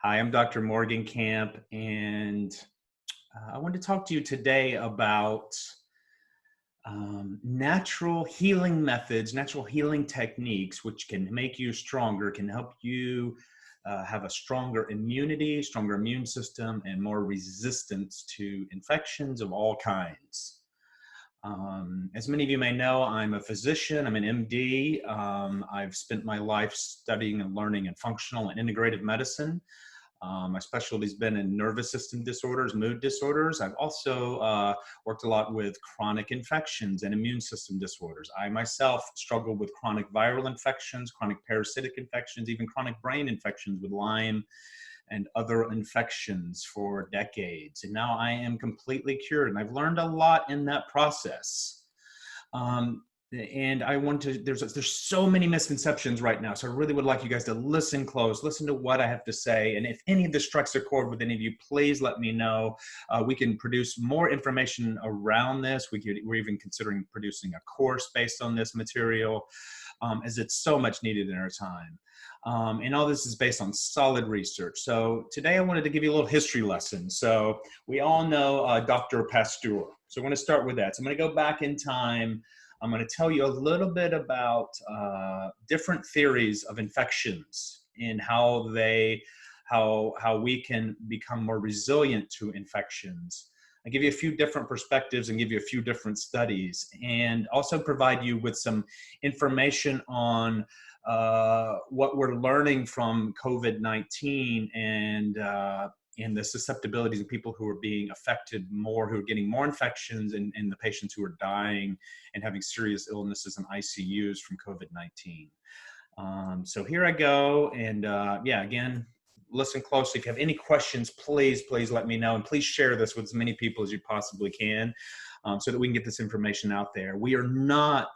Hi, I'm Dr. Morgan Camp, and I want to talk to you today about natural healing methods, natural healing techniques, which can make you stronger, can help you have a stronger immunity, stronger immune system, and more resistance to infections of all kinds. As many of you may know, I'm a physician, I'm an MD. I've spent my life studying and learning in functional and integrative medicine. My specialty's been in nervous system disorders, mood disorders. I've also worked a lot with chronic infections and immune system disorders. I myself struggled with chronic viral infections, chronic parasitic infections, even chronic brain infections with Lyme and other infections for decades. And now I am completely cured, and I've learned a lot in that process. Um, and I want to, there's so many misconceptions right now. So I really would like you guys to listen close, listen to what I have to say. And if any of this strikes a chord with any of you, please let me know. We can produce more information around this. We're even considering producing a course based on this material, as it's so much needed in our time. And all this is based on solid research. So today I wanted to give you a little history lesson. So we all know Dr. Pasteur. So I'm going to start with that. So I'm going to go back in time. I'm going to tell you a little bit about different theories of infections and how we can become more resilient to infections. I give you a few different perspectives and give you a few different studies, and also provide you with some information on what we're learning from COVID-19 and the susceptibilities of people who are being affected more, who are getting more infections, and the patients who are dying and having serious illnesses in ICUs from COVID-19. So here I go. And yeah, again, listen closely. If you have any questions, please let me know. And please share this with as many people as you possibly can, so that we can get this information out there. We are not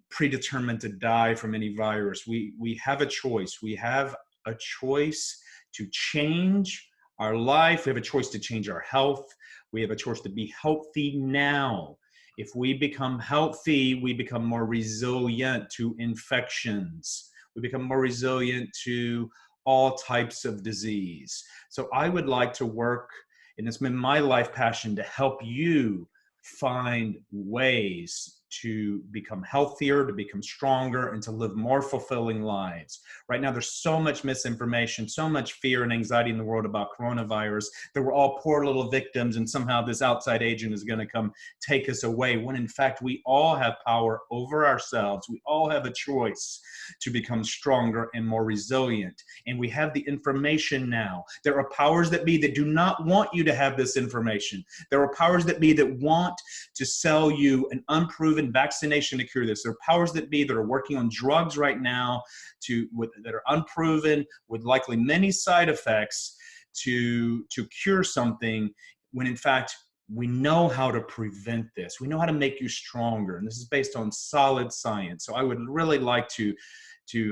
predetermined to die from any virus. We have a choice. We have a choice to change our life. We have a choice to change our health. We have a choice to be healthy now. If we become healthy, we become more resilient to infections. We become more resilient to all types of disease. So I would like to work, and it's been my life passion, to help you find ways to become healthier, to become stronger, and to live more fulfilling lives. Right now, there's so much misinformation, so much fear and anxiety in the world about coronavirus, that we're all poor little victims, and somehow this outside agent is going to come take us away, when in fact we all have power over ourselves. We all have a choice to become stronger and more resilient. And we have the information now. There are powers that be that do not want you to have this information. There are powers that be that want to sell you an unproven vaccination to cure this. There are powers that be that are working on drugs right now that are unproven, with likely many side effects, to cure something, when in fact we know how to prevent this. We know how to make you stronger. And this is based on solid science. So I would really like to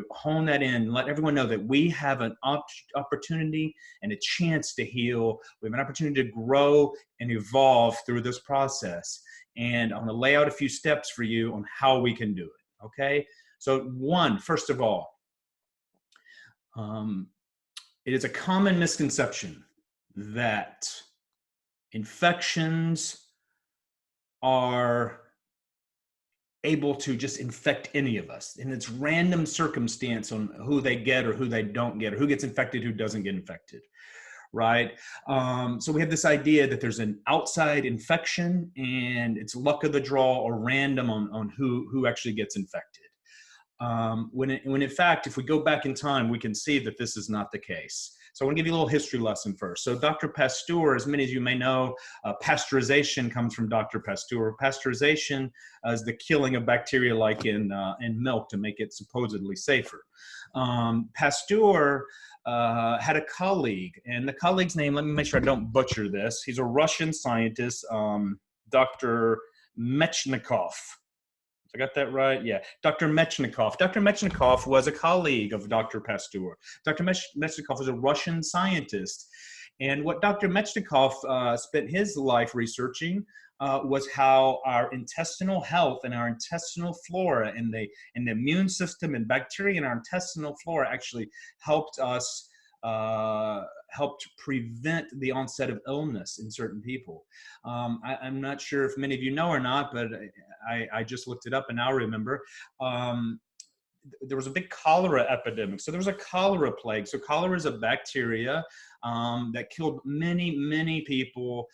hone that in and let everyone know that we have an opportunity and a chance to heal. We have an opportunity to grow and evolve through this process. And I'm going to lay out a few steps for you on how we can do it. Okay. So first of all, it is a common misconception that infections are able to just infect any of us, and it's random circumstance on who they get or who they don't get, or who gets infected, who doesn't get infected, right? So we have this idea that there's an outside infection and it's luck of the draw or random on who actually gets infected. When in fact, if we go back in time, we can see that this is not the case. So I want to give you a little history lesson first. So Dr. Pasteur, as many of you may know, pasteurization comes from Dr. Pasteur. Pasteurization is the killing of bacteria like in milk to make it supposedly safer. Pasteur had a colleague, and the colleague's name, let me make sure I don't butcher this. He's a Russian scientist, Dr. Mechnikov. I got that right? Yeah. Dr. Mechnikov. Dr. Mechnikov was a colleague of Dr. Pasteur. Dr. Mechnikov was a Russian scientist. And what Dr. Mechnikov spent his life researching was how our intestinal health and our intestinal flora and the immune system and bacteria in our intestinal flora actually helped us helped prevent the onset of illness in certain people. I'm not sure if many of you know or not, but I just looked it up and now remember. There was a big cholera epidemic. So there was a cholera plague. So cholera is a bacteria that killed many, many people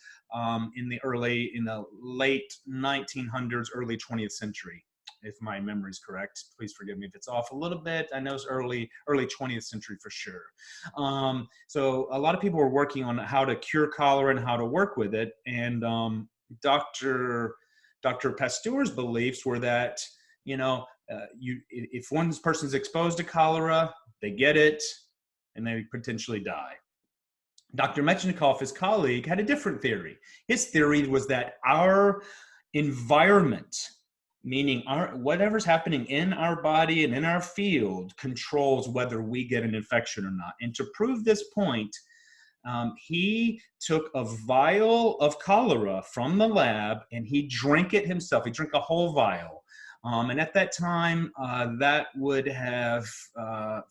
in the late 1900s, early 20th century, if my memory is correct. Please forgive me if it's off a little bit. I know it's early 20th century for sure. So a lot of people were working on how to cure cholera and how to work with it. And Dr. Pasteur's beliefs were that, if one person's exposed to cholera, they get it, and they potentially die. Dr. Metchnikoff, his colleague, had a different theory. His theory was that our environment, meaning whatever's happening in our body and in our field, controls whether we get an infection or not. And to prove this point, he took a vial of cholera from the lab and he drank it himself. He drank a whole vial. And at that time, that would have,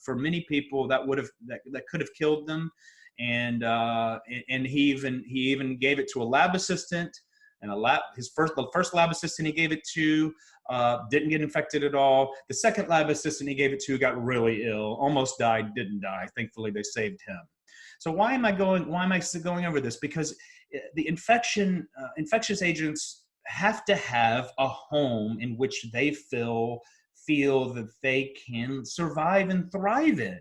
for many people, that could have killed them. And he even gave it to a lab assistant, and the first lab assistant he gave it to didn't get infected at all. The second lab assistant he gave it to got really ill, almost died, didn't die. Thankfully, they saved him. So why am I going over this? Because the infectious agents have to have a home in which they feel that they can survive and thrive in.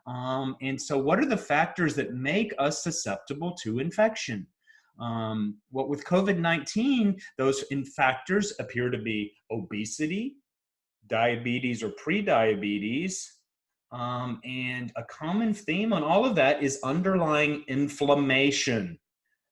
And so what are the factors that make us susceptible to infection? With COVID-19, those factors appear to be obesity, diabetes or pre-diabetes, and a common theme on all of that is underlying inflammation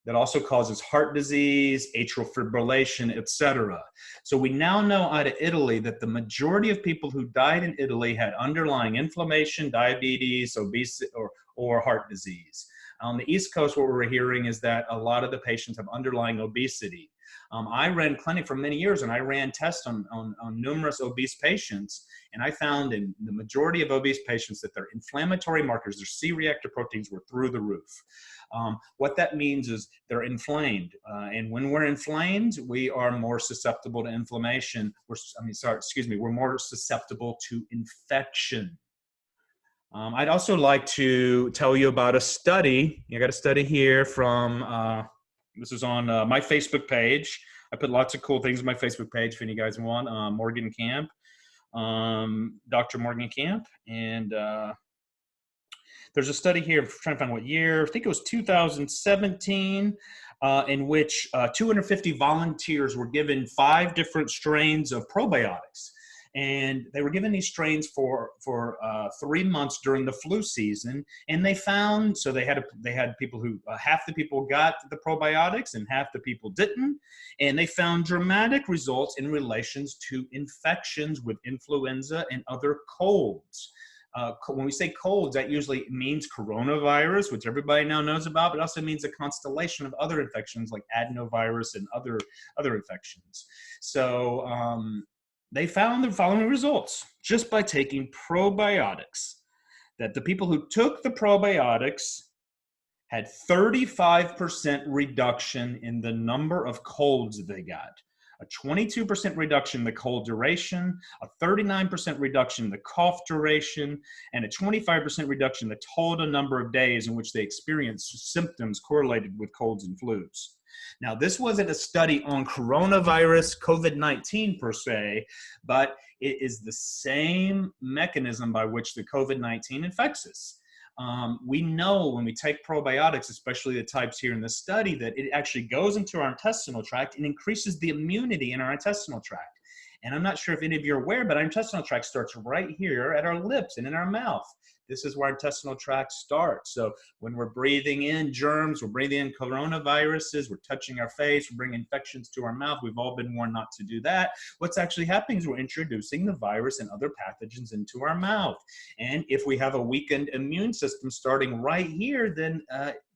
that also causes heart disease, atrial fibrillation, etc. So we now know out of Italy that the majority of people who died in Italy had underlying inflammation, diabetes, obesity, or heart disease. On the East Coast, what we're hearing is that a lot of the patients have underlying obesity. I ran clinic for many years, and I ran tests on numerous obese patients, and I found in the majority of obese patients that their inflammatory markers, their C-reactive proteins, were through the roof. What that means is they're inflamed, and when we're inflamed, we are more susceptible to inflammation. We're more susceptible to infection. I'd also like to tell you about a study. I got a study here from, this is on my Facebook page. I put lots of cool things on my Facebook page if any guys want. Morgan Camp, Dr. Morgan Camp. And there's a study here, I'm trying to find what year, I think it was 2017, in which 250 volunteers were given 5 different strains of probiotics. And they were given these strains for 3 months during the flu season, and they found, so they had people who half the people got the probiotics and half the people didn't, and they found dramatic results in relations to infections with influenza and other colds. When we say colds, that usually means coronavirus, which everybody now knows about, but it also means a constellation of other infections like adenovirus and other infections. So they found the following results just by taking probiotics, that the people who took the probiotics had 35% reduction in the number of colds they got, a 22% reduction in the cold duration, a 39% reduction in the cough duration, and a 25% reduction in the total number of days in which they experienced symptoms correlated with colds and flus. Now, this wasn't a study on coronavirus, COVID-19 per se, but it is the same mechanism by which the COVID-19 infects us. We know when we take probiotics, especially the types here in the study, that it actually goes into our intestinal tract and increases the immunity in our intestinal tract. And I'm not sure if any of you are aware, but our intestinal tract starts right here at our lips and in our mouth. This is where our intestinal tract starts. So when we're breathing in germs, we're breathing in coronaviruses, we're touching our face, we're bringing infections to our mouth. We've all been warned not to do that. What's actually happening is we're introducing the virus and other pathogens into our mouth. And if we have a weakened immune system starting right here, then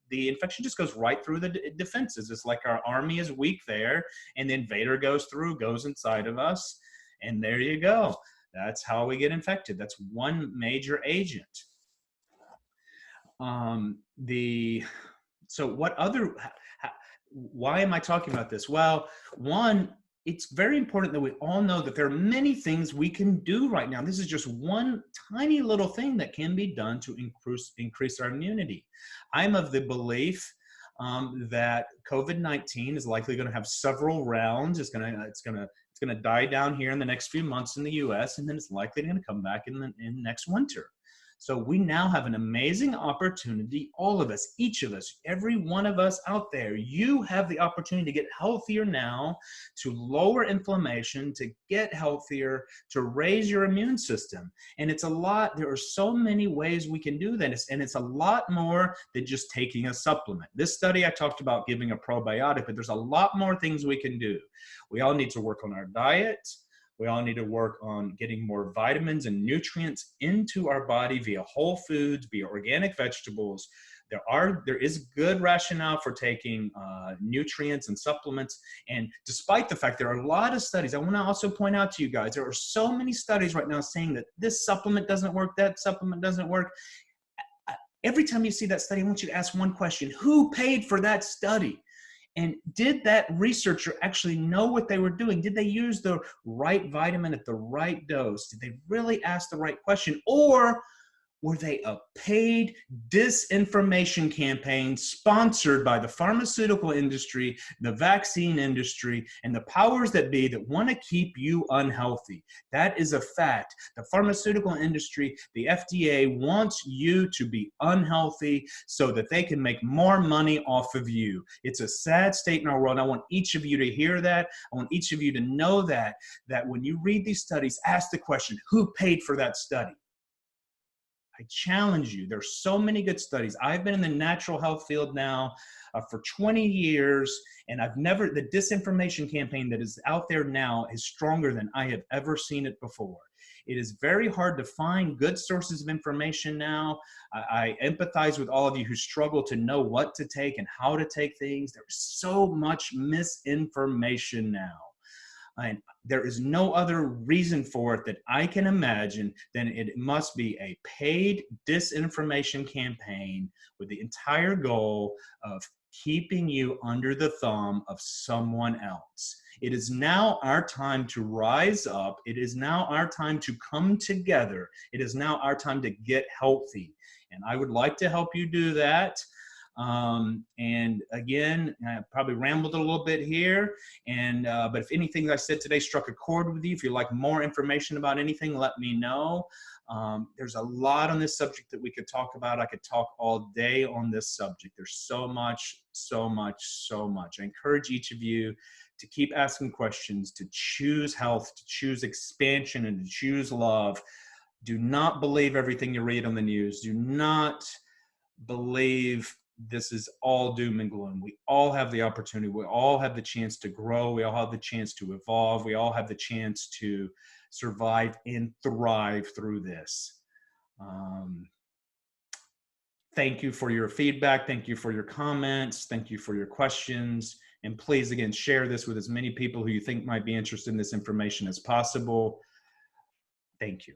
the infection just goes right through the defenses. It's like our army is weak there, and the invader goes inside of us, and there you go. That's how we get infected. That's one major agent. So what other, why am I talking about this? Well, one, it's very important that we all know that there are many things we can do right now. This is just one tiny little thing that can be done to increase our immunity. I'm of the belief that COVID-19 is likely going to have several rounds. It's going to die down here in the next few months in the U.S., and then it's likely going to come back in next winter. So we now have an amazing opportunity, all of us, each of us, every one of us out there. You have the opportunity to get healthier now, to lower inflammation, to get healthier, to raise your immune system. And it's a lot, there are so many ways we can do that. And it's a lot more than just taking a supplement. This study, I talked about giving a probiotic, but there's a lot more things we can do. We all need to work on our diet. We all need to work on getting more vitamins and nutrients into our body via whole foods, via organic vegetables. There is good rationale for taking nutrients and supplements. And despite the fact there are a lot of studies, I want to also point out to you guys, there are so many studies right now saying that this supplement doesn't work, that supplement doesn't work. Every time you see that study, I want you to ask one question: who paid for that study? And did that researcher actually know what they were doing? Did they use the right vitamin at the right dose? Did they really ask the right question? Or were they a paid disinformation campaign sponsored by the pharmaceutical industry, the vaccine industry, and the powers that be that want to keep you unhealthy? That is a fact. The pharmaceutical industry, the FDA, wants you to be unhealthy so that they can make more money off of you. It's a sad state in our world. I want each of you to hear that. I want each of you to know that when you read these studies, ask the question: who paid for that study? I challenge you. There's so many good studies. I've been in the natural health field now for 20 years, and the disinformation campaign that is out there now is stronger than I have ever seen it before. It is very hard to find good sources of information now. I empathize with all of you who struggle to know what to take and how to take things. There's so much misinformation now. And there is no other reason for it that I can imagine than it must be a paid disinformation campaign with the entire goal of keeping you under the thumb of someone else. It is now our time to rise up. It is now our time to come together. It is now our time to get healthy. And I would like to help you do that. And again, I probably rambled a little bit here, but if anything I said today struck a chord with you, if you'd like more information about anything, let me know. There's a lot on this subject that we could talk about. I could talk all day on this subject. There's so much, so much, so much. I encourage each of you to keep asking questions, to choose health, to choose expansion, and to choose love. Do not believe everything you read on the news. Do not believe this is all doom and gloom. We all have the opportunity. We all have the chance to grow. We all have the chance to evolve. We all have the chance to survive and thrive through this. Thank you for your feedback. Thank you for your comments. Thank you for your questions. And please, again, share this with as many people who you think might be interested in this information as possible. Thank you.